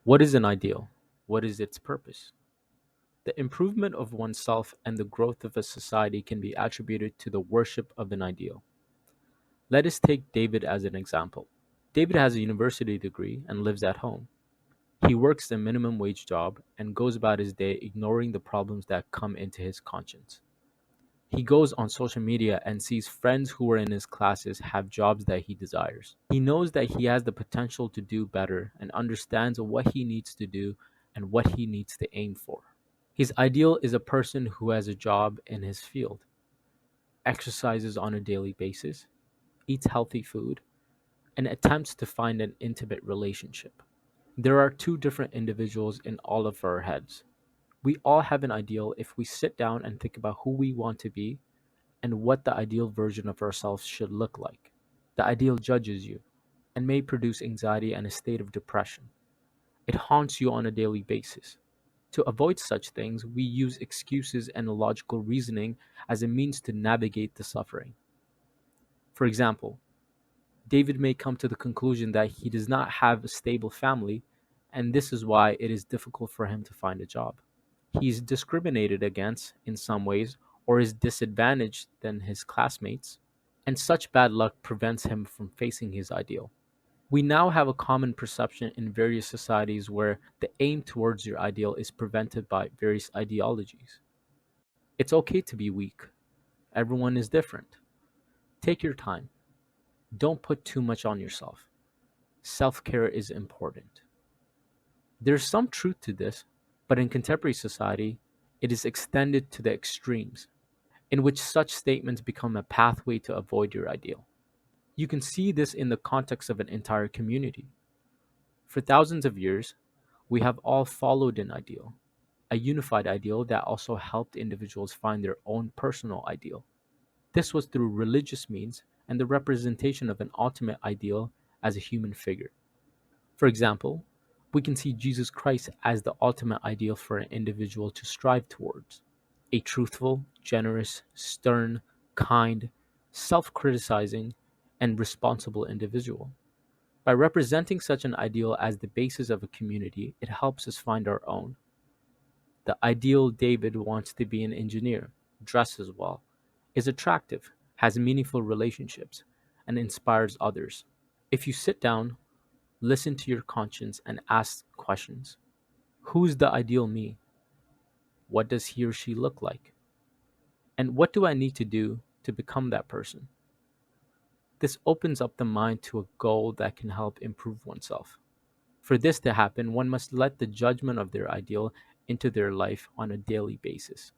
What is an ideal? What is its purpose? The improvement of oneself and the growth of a society can be attributed to the worship of an ideal. Let us take David as an example. David has a university degree and lives at home. He works a minimum wage job and goes about his day ignoring the problems that come into his conscience. He goes on social media and sees friends who are in his classes have jobs that he desires. He knows that he has the potential to do better and understands what he needs to do and what he needs to aim for. His ideal is a person who has a job in his field, exercises on a daily basis, eats healthy food, and attempts to find an intimate relationship. There are two different individuals in all of our heads. We all have an ideal if we sit down and think about who we want to be and what the ideal version of ourselves should look like. The ideal judges you and may produce anxiety and a state of depression. It haunts you on a daily basis. To avoid such things, we use excuses and illogical reasoning as a means to navigate the suffering. For example, David may come to the conclusion that he does not have a stable family, and this is why it is difficult for him to find a job. He is discriminated against in some ways or is disadvantaged than his classmates, and such bad luck prevents him from facing his ideal. We now have a common perception in various societies where the aim towards your ideal is prevented by various ideologies. It's okay to be weak. Everyone is different. Take your time. Don't put too much on yourself. Self care is important. There's some truth to this, but in contemporary society, it is extended to the extremes, in which such statements become a pathway to avoid your ideal. You can see this in the context of an entire community. For thousands of years, we have all followed an ideal, a unified ideal that also helped individuals find their own personal ideal. This was through religious means and the representation of an ultimate ideal as a human figure. For example, we can see Jesus Christ as the ultimate ideal for an individual to strive towards: a truthful, generous, stern, kind, self criticizing, and responsible individual. By representing such an ideal as the basis of a community, it helps us find our own. The ideal David wants to be an engineer, dresses well, is attractive, has meaningful relationships, and inspires others. If you sit down, listen to your conscience, and ask questions: who's the ideal me? What does he or she look like? And what do I need to do to become that person? This opens up the mind to a goal that can help improve oneself. For this to happen, one must let the judgment of their ideal into their life on a daily basis.